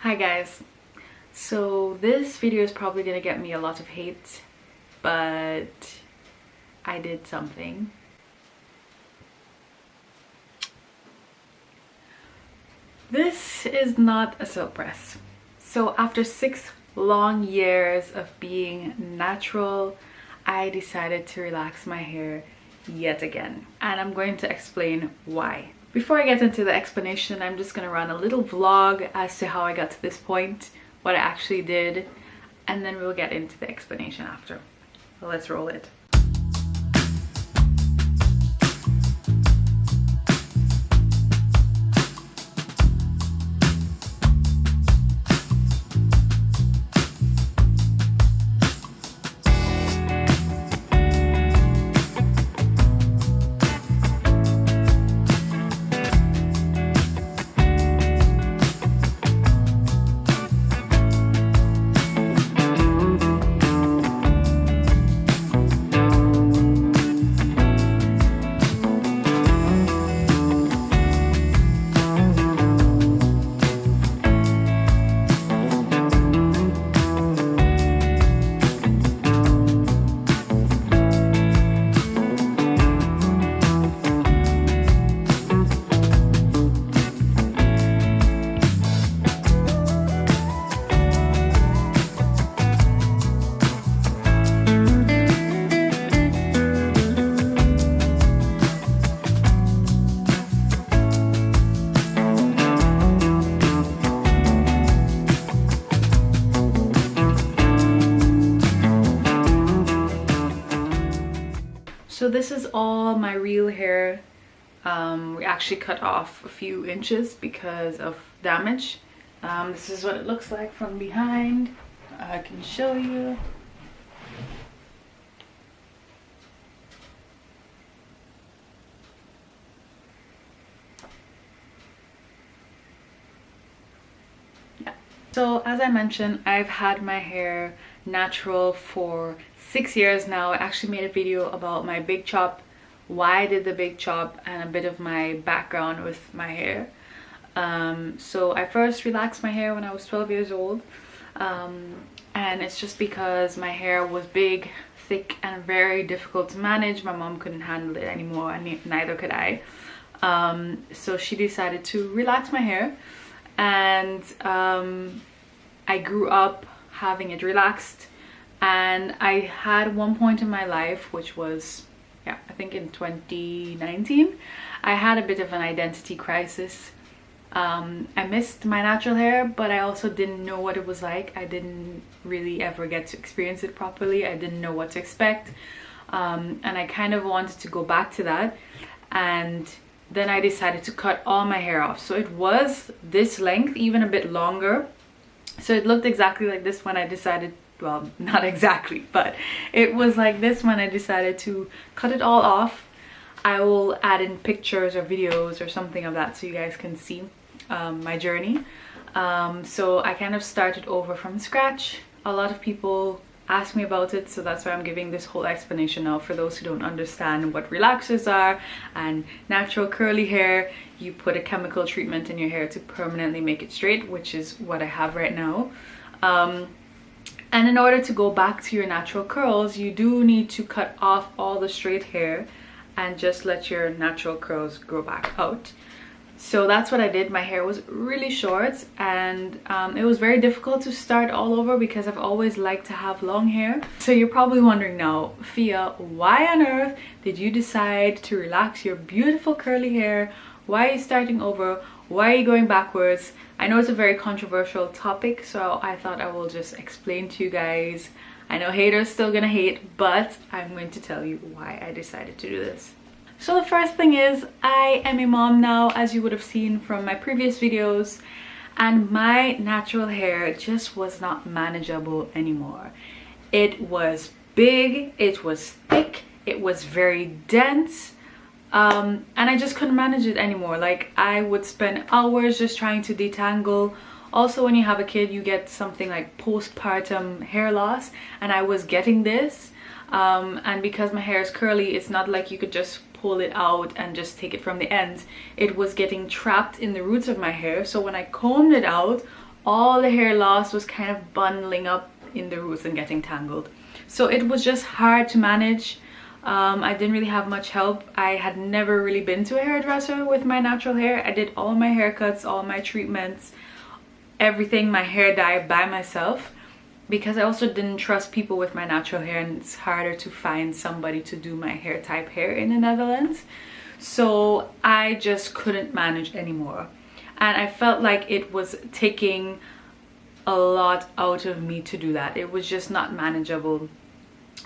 Hi guys, so this video is probably gonna get me a lot of hate, but I did something. This is not a silk press. So after 6 long years of being natural, I decided to relax my hair yet again, and I'm going to explain why. Before I get into the explanation, I'm just gonna run a little vlog as to how I got to this point, what I actually did, and then we'll get into the explanation after. So let's roll it. So this is all my real hair. We actually cut off a few inches because of damage. This is what it looks like from behind. I can show you. Yeah. So as I mentioned, I've had my hair natural for 6 years now. I actually made a video about my big chop, why I did the big chop, and a bit of my background with my hair. So I first relaxed my hair when I was 12 years old, and it's just because my hair was big, thick, and very difficult to manage. My mom couldn't handle it anymore, and neither could I. So she decided to relax my hair, and I grew up having it relaxed. And I had one point in my life, which was, yeah, I think in 2019, I had a bit of an identity crisis. I missed my natural hair, but I also didn't know what it was like. I didn't really ever get to experience it properly. I didn't know what to expect. And I kind of wanted to go back to that. And then I decided to cut all my hair off. So it was this length, even a bit longer. So it looked exactly like this when I decided, well, not exactly, but it was like this when I decided to cut it all off. I will add in pictures or videos or something of that so you guys can see my journey. So I kind of started over from scratch. A lot of people ask me about it, so that's why I'm giving this whole explanation now. For those who don't understand what relaxers are and natural curly hair, you put a chemical treatment in your hair to permanently make it straight, which is what I have right now. And in order to go back to your natural curls, you do need to cut off all the straight hair and just let your natural curls grow back out. So that's what I did. My hair was really short, and it was very difficult to start all over because I've always liked to have long hair. So you're probably wondering now, Fia, why on earth did you decide to relax your beautiful curly hair? Why are you starting over? Why are you going backwards? I know it's a very controversial topic, so I thought I will just explain to you guys. I know haters still gonna hate, but I'm going to tell you why I decided to do this. So the first thing is, I am a mom now, as you would have seen from my previous videos, and my natural hair just was not manageable anymore. It was big, it was thick, it was very dense. And I just couldn't manage it anymore. Like, I would spend hours just trying to detangle. Also, when you have a kid, you get something like postpartum hair loss, and I was getting this. And because my hair is curly, it's not like you could just pull it out and just take it from the ends. It was getting trapped in the roots of my hair, so when I combed it out, all the hair loss was kind of bundling up in the roots and getting tangled. So it was just hard to manage. I didn't really have much help. I had never really been to a hairdresser with my natural hair. I did all my haircuts, all my treatments, everything, my hair dye by myself, because I also didn't trust people with my natural hair, and it's harder to find somebody to do my hair type hair in the Netherlands. So I just couldn't manage anymore, and I felt like it was taking a lot out of me to do that. It was just not manageable.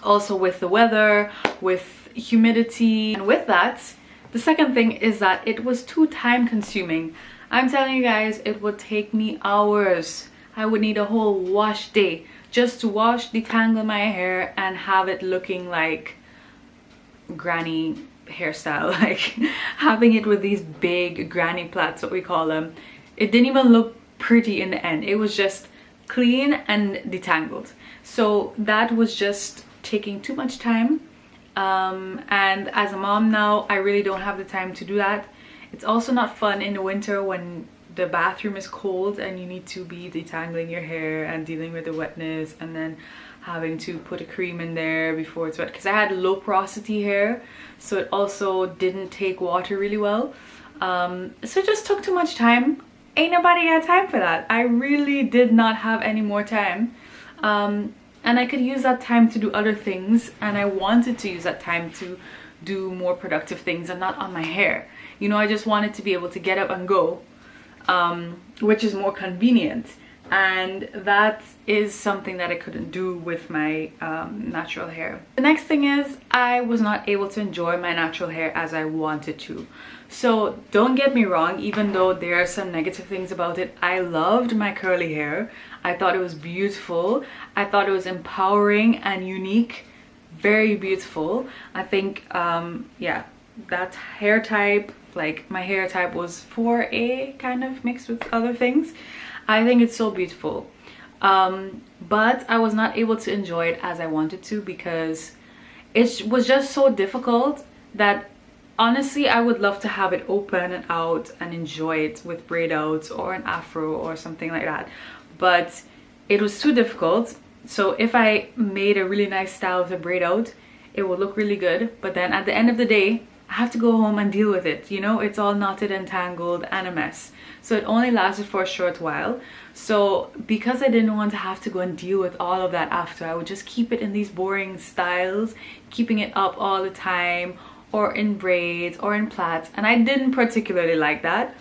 Also with the weather, with humidity, and with that, the second thing is that it was too time consuming. I'm telling you guys, it would take me hours. I would need a whole wash day just to wash, detangle my hair, and have it looking like granny hairstyle, like having it with these big granny plaits, what we call them. It didn't even look pretty in the end. It was just clean and detangled. So that was just taking too much time, and as a mom now, I really don't have the time to do that. It's also not fun in the winter when the bathroom is cold and you need to be detangling your hair and dealing with the wetness, and then having to put a cream in there before it's wet, because I had low porosity hair, so it also didn't take water really well. So it just took too much time. Ain't nobody got time for that. I really did not have any more time. And I could use that time to do other things, and I wanted to use that time to do more productive things and not on my hair. You know, I just wanted to be able to get up and go, which is more convenient, and that is something that I couldn't do with my natural hair. The next thing is I was not able to enjoy my natural hair as I wanted to. So don't get me wrong, even though there are some negative things about it, I loved my curly hair. I thought it was beautiful. I thought it was empowering and unique. Very beautiful. I think, yeah, that hair type, like my hair type was 4A kind of mixed with other things. I think it's so beautiful. But I was not able to enjoy it as I wanted to, because it was just so difficult that honestly I would love to have it open and out and enjoy it with braid outs or an afro or something like that, but it was too difficult. So if I made a really nice style with a braid out, it would look really good, but then at the end of the day I have to go home and deal with it. You know, it's all knotted and tangled and a mess. So it only lasted for a short while. So because I didn't want to have to go and deal with all of that after, I would just keep it in these boring styles, keeping it up all the time, or in braids or in plaits, and I didn't particularly like that.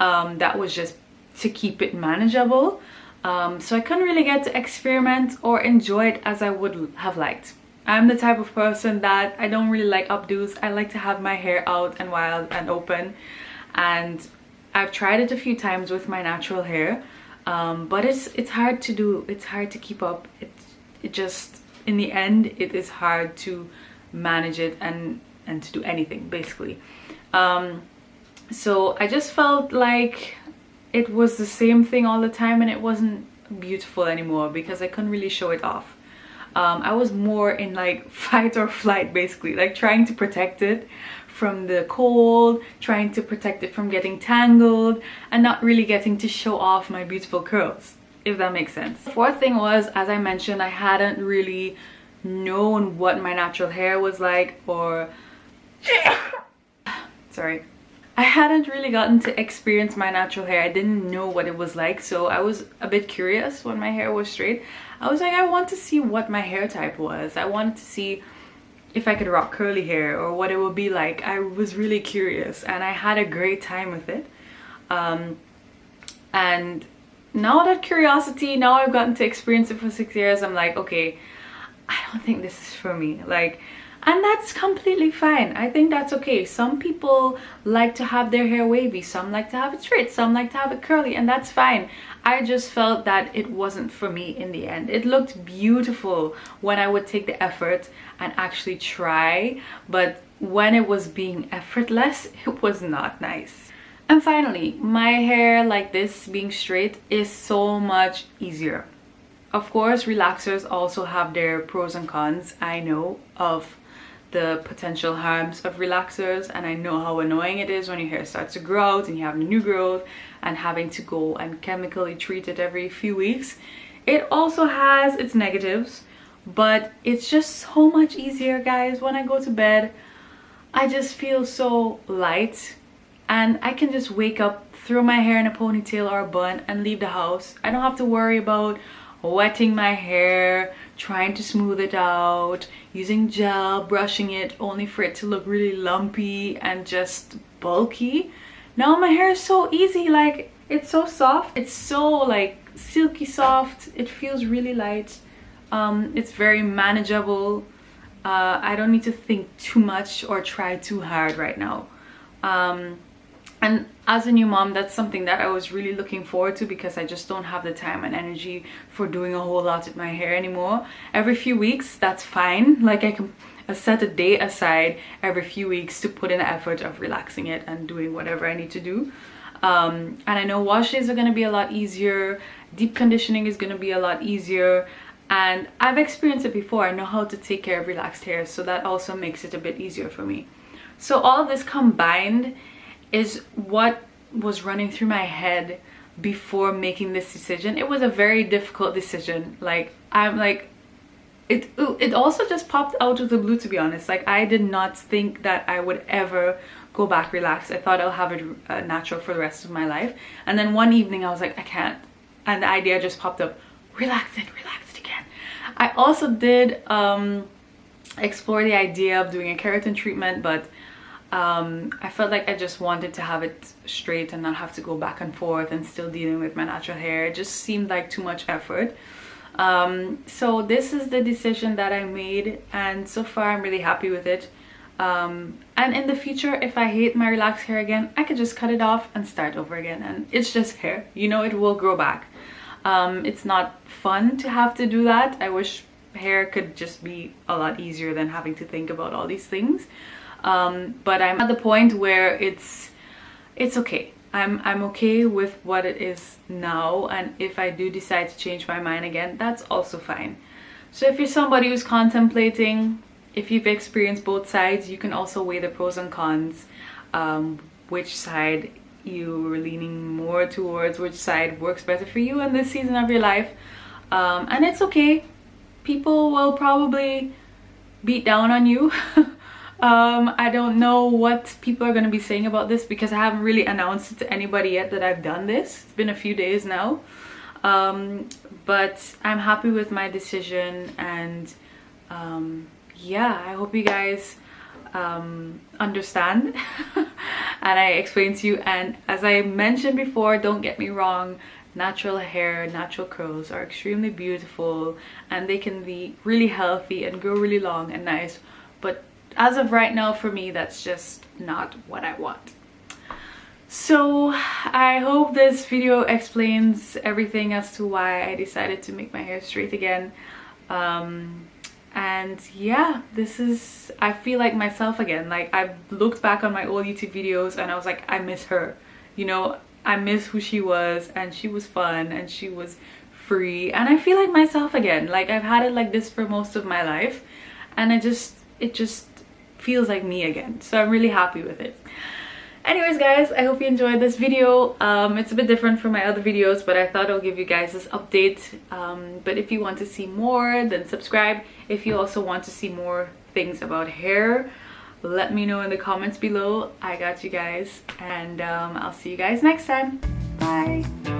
That was just to keep it manageable. So I couldn't really get to experiment or enjoy it as I would have liked. I'm the type of person that I don't really like updos. I like to have my hair out and wild and open, and I've tried it a few times with my natural hair, but it's hard to do. It's hard to keep up. It just, in the end, it is hard to manage it and to do anything basically. So I just felt like it was the same thing all the time, and it wasn't beautiful anymore because I couldn't really show it off. I was more in like fight or flight, basically, like trying to protect it from the cold, trying to protect it from getting tangled, and not really getting to show off my beautiful curls, if that makes sense. The fourth thing was, as I mentioned, I hadn't really known what my natural hair was like, or sorry, I hadn't really gotten to experience my natural hair. I didn't know what it was like, so I was a bit curious when my hair was straight. I was like, I want to see what my hair type was. I wanted to see if I could rock curly hair or what it would be like. I was really curious, and I had a great time with it. And now that curiosity, now I've gotten to experience it for 6 years, I'm like, okay, I don't think this is for me. Like, and that's completely fine. I think that's okay. Some people like to have their hair wavy, some like to have it straight, some like to have it curly, and that's fine. I just felt that it wasn't for me in the end. It looked beautiful when I would take the effort and actually try, but when it was being effortless, it was not nice. And finally, my hair like this being straight is so much easier. Of course, relaxers also have their pros and cons. I know of the potential harms of relaxers, and I know how annoying it is when your hair starts to grow out and you have new growth and having to go and chemically treat it every few weeks. It also has its negatives, but it's just so much easier, guys. When I go to bed, I just feel so light, and I can just wake up, throw my hair in a ponytail or a bun and leave the house. I don't have to worry about wetting my hair, trying to smooth it out, using gel, brushing it only for it to look really lumpy and just bulky. Now my hair is so easy, like it's so soft, it's so like silky soft, it feels really light. It's very manageable. I don't need to think too much or try too hard right now. And as a new mom, that's something that I was really looking forward to, because I just don't have the time and energy for doing a whole lot with my hair anymore. Every few weeks, that's fine. Like I can set a day aside every few weeks to put in the effort of relaxing it and doing whatever I need to do. And I know wash days are going to be a lot easier. Deep conditioning is going to be a lot easier. And I've experienced it before. I know how to take care of relaxed hair, so that also makes it a bit easier for me. So all of this combined is what was running through my head before making this decision. It was a very difficult decision. Like I'm like, it also just popped out of the blue, to be honest. Like I did not think that I would ever go back relaxed. I thought I'll have it natural for the rest of my life. And then one evening I was like, I can't. And the idea just popped up, relax it again. I also did explore the idea of doing a keratin treatment, but I felt like I just wanted to have it straight and not have to go back and forth and still dealing with my natural hair. It just seemed like too much effort. So this is the decision that I made, and so far I'm really happy with it. And in the future, if I hate my relaxed hair again, I could just cut it off and start over again, and it's just hair, you know, it will grow back. It's not fun to have to do that. I wish hair could just be a lot easier than having to think about all these things. But I'm at the point where it's okay. I'm okay with what it is now, and if I do decide to change my mind again, that's also fine. So if you're somebody who's contemplating, if you've experienced both sides, you can also weigh the pros and cons, which side you're leaning more towards, which side works better for you in this season of your life. And it's okay. People will probably beat down on you. I don't know what people are going to be saying about this, because I haven't really announced it to anybody yet that I've done this. It's been a few days now. But I'm happy with my decision, and yeah, I hope you guys understand and I explained to you. And as I mentioned before, don't get me wrong, natural hair, natural curls are extremely beautiful, and they can be really healthy and grow really long and nice, but as of right now, for me, that's just not what I want. So I hope this video explains everything as to why I decided to make my hair straight again. And yeah, I feel like myself again. Like I've looked back on my old YouTube videos and I was like, I miss her, you know, I miss who she was, and she was fun and she was free, and I feel like myself again. Like I've had it like this for most of my life, and it just feels like me again. So I'm really happy with it. Anyways guys, I hope you enjoyed this video. It's a bit different from my other videos, but I thought I'll give you guys this update. But if you want to see more, then subscribe. If you also want to see more things about hair, let me know in the comments below. I got you guys, and I'll see you guys next time. Bye.